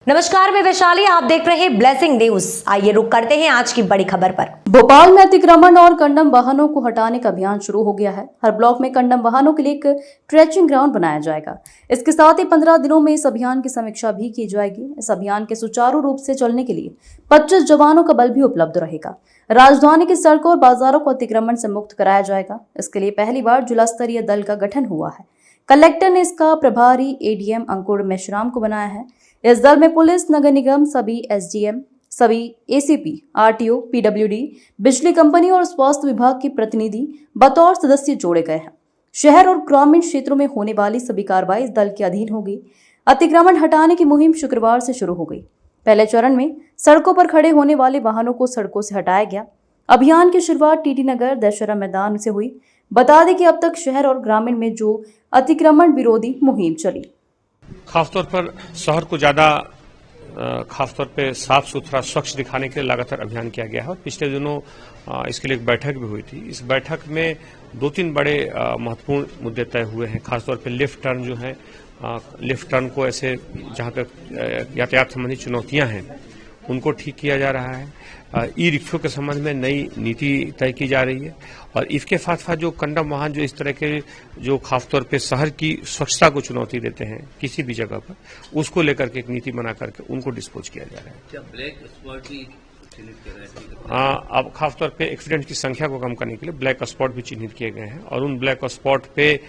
नमस्कार, मैं वैशाली, आप देख रहे हैं ब्लेसिंग न्यूज। आइए रुक करते हैं आज की बड़ी खबर पर। भोपाल में अतिक्रमण और कंडम वाहनों को हटाने का अभियान शुरू हो गया है। हर ब्लॉक में कंडम वाहनों के लिए एक ट्रेचिंग ग्राउंड बनाया जाएगा। इसके साथ ही 15 दिनों में इस अभियान की समीक्षा भी की जाएगी। इस अभियान के सुचारू रूप से चलने के लिए 25 जवानों का बल भी उपलब्ध रहेगा। राजधानी की सड़कों और बाजारों को अतिक्रमण से मुक्त कराया जाएगा। इसके लिए पहली बार जिला स्तरीय दल का गठन हुआ है। कलेक्टर ने इसका प्रभारी एडीएम अंकुर मेश्राम को बनाया है। इस दल में पुलिस, नगर निगम, सभी एसडीएम, सभी एसीपी, आरटीओ, पीडब्ल्यूडी, बिजली कंपनी और स्वास्थ्य विभाग के प्रतिनिधि बतौर सदस्य जोड़े गए हैं। शहर और ग्रामीण क्षेत्रों में होने वाली सभी कार्रवाई इस दल के अधीन होगी। अतिक्रमण हटाने की मुहिम शुक्रवार से शुरू हो गई। पहले चरण में सड़कों पर खड़े होने वाले वाहनों को सड़कों से हटाया गया। अभियान की शुरुआत टीटी नगर दशहरा मैदान से हुई। बता दें कि अब तक शहर और ग्रामीण में जो अतिक्रमण विरोधी मुहिम चली, खासतौर पर शहर को ज्यादा खासतौर पे साफ सुथरा स्वच्छ दिखाने के लिए लगातार अभियान किया गया है। और पिछले दिनों इसके लिए एक बैठक भी हुई थी। इस बैठक में 2-3 बड़े महत्वपूर्ण मुद्दे तय हुए हैं। खासतौर पे लेफ्ट टर्न जो है, लेफ्ट टर्न को ऐसे जहां तक यातायात संबंधी चुनौतियां हैं उनको ठीक किया जा रहा है। ई रिक्शो के संबंध में नई नीति तय की जा रही है। और इसके साथ साथ जो कंडम वाहन जो इस तरह के जो खासतौर पे शहर की स्वच्छता को चुनौती देते हैं किसी भी जगह पर, उसको लेकर के एक नीति बना करके उनको डिस्पोज किया जा रहा है। क्या ब्लैक स्पॉट भी चिन्हित किया गया है? अब खासतौर पे एक्सीडेंट की संख्या को कम करने के लिए ब्लैक स्पॉट भी चिन्हित किए गए हैं। और उन ब्लैक स्पॉट पे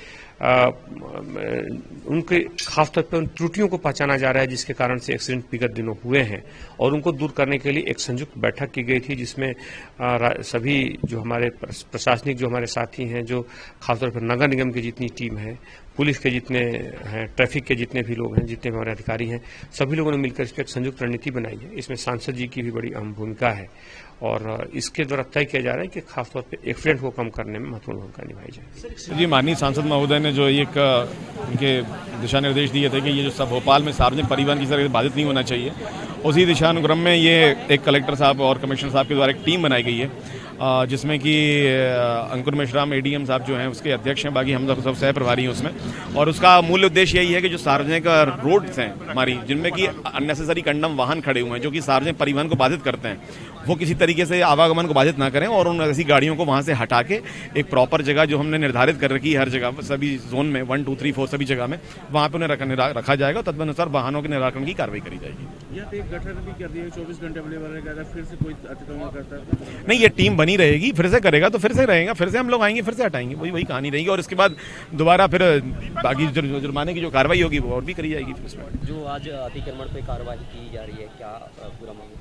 उनके खासतौर पे उन त्रुटियों को पहचाना जा रहा है जिसके कारण से एक्सीडेंट विगत दिनों हुए हैं। और उनको दूर करने के लिए एक संयुक्त बैठक की गई थी जिसमें सभी जो हमारे प्रशासनिक जो हमारे साथी हैं, जो खासतौर पर नगर निगम की जितनी टीम है, पुलिस के जितने हैं, ट्रैफिक के जितने भी लोग हैं, जितने भी हमारे अधिकारी हैं, सभी लोगों ने मिलकर इस पर एक संयुक्त रणनीति बनाई है। इसमें सांसद जी की भी बड़ी अहम भूमिका है। और इसके द्वारा तय किया जा रहा है कि खासतौर पर एक्सीडेंट को कम करने में महत्वपूर्ण भूमिका निभाई जाए। जी, माननीय सांसद महोदय ने जो एक उनके दिशा निर्देश दिए थे कि ये जो सब भोपाल में सार्वजनिक परिवहन की तरह बाधित नहीं होना चाहिए, उसी दिशानुक्रम में ये एक कलेक्टर साहब और कमिश्नर साहब के द्वारा एक टीम बनाई गई है जिसमें कि अंकुर मेश्राम एडीएम साहब जो हैं उसके अध्यक्ष हैं, बाकी हम सब सह प्रभारी हैं उसमें। और उसका मूल उद्देश्य यही है कि जो सार्वजनिक रोड्स हैं हमारी, जिनमें कि अननेसेसरी कंडम वाहन खड़े हुए हैं जो कि सार्वजनिक परिवहन को बाधित करते हैं, वो किसी तरीके से आवागमन को बाधित ना करें और उन ऐसी गाड़ियों को वहाँ से हटा के एक प्रॉपर जगह जो हमने निर्धारित कर रखी है हर जगह, सभी जोन में 1, 2, 3, 4 सभी जगह में, वहाँ पे उन्हें रखा जाएगा। तदनुसार वाहनों के निराकरण की कार्रवाई करी जाएगी। यह एक गठन भी कर दिया, 24 घंटे अवेलेबल रहेगा। अगर फिर से कोई अतिक्रमण करता है नहीं, ये टीम बनी रहेगी, फिर से करेगा तो फिर से रहेगा, फिर से हम लोग आएंगे, फिर से हटाएंगे, वही कहानी रहेगी। और इसके बाद दोबारा फिर बाकी जुर्माने की जो कार्रवाई होगी वो और भी करी जाएगी। फिर इसमें जो आज अतिक्रमण पे कार्रवाई की जा रही है, क्या पूरा मामला?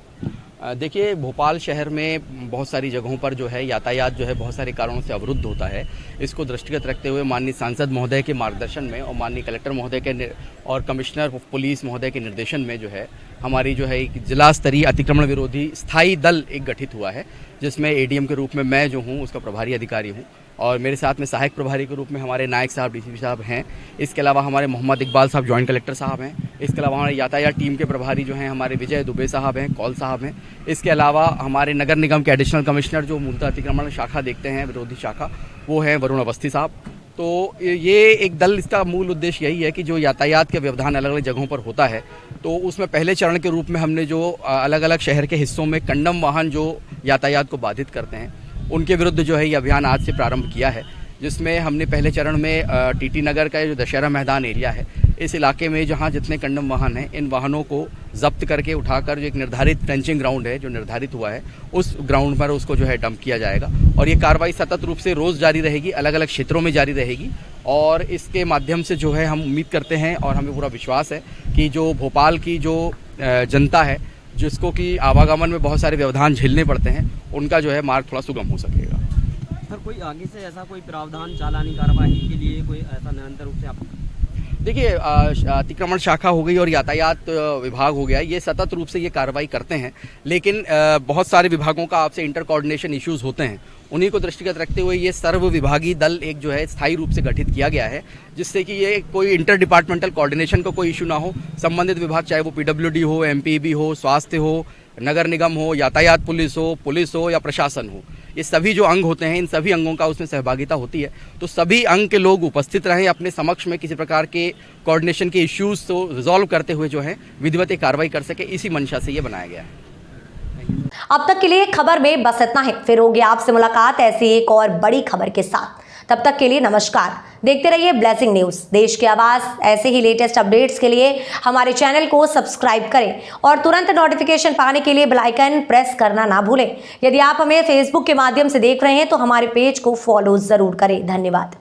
देखिए, भोपाल शहर में बहुत सारी जगहों पर जो है यातायात जो है बहुत सारे कारणों से अवरुद्ध होता है। इसको दृष्टिगत रखते हुए माननीय सांसद महोदय के मार्गदर्शन में और माननीय कलेक्टर महोदय के और कमिश्नर पुलिस महोदय के निर्देशन में जो है हमारी जो है एक जिला स्तरीय अतिक्रमण विरोधी स्थायी दल एक गठित हुआ है, जिसमें एडीएम के रूप में मैं जो हूँ उसका प्रभारी अधिकारी हूँ और मेरे साथ में सहायक प्रभारी के रूप में हमारे नायक साहब, डीसीपी साहब हैं। इसके अलावा हमारे मोहम्मद इकबाल साहब जॉइंट कलेक्टर साहब हैं। इसके अलावा हमारे यातायात टीम के प्रभारी जो हैं हमारे विजय दुबे साहब हैं, कौल साहब हैं। इसके अलावा हमारे नगर निगम के एडिशनल कमिश्नर जो मूलतः अतिक्रमण शाखा देखते हैं, विरोधी शाखा, वो हैं वरुण अवस्थी साहब। तो ये एक दल, इसका मूल उद्देश्य यही है कि जो यातायात के व्यवधान अलग अलग जगहों पर होता है, तो उसमें पहले चरण के रूप में हमने जो अलग अलग शहर के हिस्सों में कंडम वाहन जो यातायात को बाधित करते हैं उनके विरुद्ध जो है ये अभियान आज से प्रारंभ किया है, जिसमें हमने पहले चरण में टीटी नगर का जो दशहरा मैदान एरिया है, इस इलाके में जहां जितने कंडम वाहन हैं, इन वाहनों को जब्त करके उठाकर जो एक निर्धारित ट्रेंचिंग ग्राउंड है जो निर्धारित हुआ है, उस ग्राउंड पर उसको जो है डंप किया जाएगा। और ये कार्रवाई सतत रूप से रोज़ जारी रहेगी, अलग अलग क्षेत्रों में जारी रहेगी। और इसके माध्यम से जो है हम उम्मीद करते हैं और हमें पूरा विश्वास है कि जो भोपाल की जो जनता है, जिसको कि आवागमन में बहुत सारे व्यवधान झेलने पड़ते हैं, उनका जो है मार्ग थोड़ा सुगम हो सकेगा। सर, कोई आगे से ऐसा कोई प्रावधान चालानी कार्रवाई के लिए कोई ऐसा निरंतर रूप से आप? देखिए, अतिक्रमण शाखा हो गई और यातायात विभाग हो गया, ये सतत रूप से ये कार्रवाई करते हैं, लेकिन बहुत सारे विभागों का आपसे इंटर कोऑर्डिनेशन इश्यूज होते हैं। उन्हीं को दृष्टिगत रखते हुए ये सर्व विभागीय दल एक जो है स्थायी रूप से गठित किया गया है, जिससे कि ये कोई इंटर डिपार्टमेंटल कोऑर्डिनेशन का कोई इशू ना हो। संबंधित विभाग, चाहे वो पीडब्ल्यूडी हो, एमपीबी हो, स्वास्थ्य हो, नगर निगम हो, यातायात पुलिस हो या प्रशासन हो, ये सभी जो अंग होते हैं, इन सभी अंगों का उसमें सहभागिता होती है। तो सभी अंग के लोग उपस्थित रहें, अपने समक्ष में किसी प्रकार के कोऑर्डिनेशन के इश्यूज को रिजॉल्व करते हुए जो है विधिवत कार्रवाई कर सके, इसी मंशा से ये बनाया गया है। अब तक के लिए खबर में बस इतना है, फिर होगी आपसे मुलाकात ऐसी एक और बड़ी खबर के साथ। तब तक के लिए नमस्कार। देखते रहिए ब्लेसिंग न्यूज, देश की आवाज। ऐसे ही लेटेस्ट अपडेट्स के लिए हमारे चैनल को सब्सक्राइब करें और तुरंत नोटिफिकेशन पाने के लिए बेल आइकन प्रेस करना ना भूलें। यदि आप हमें फेसबुक के माध्यम से देख रहे हैं तो हमारे पेज को फॉलो जरूर करें। धन्यवाद।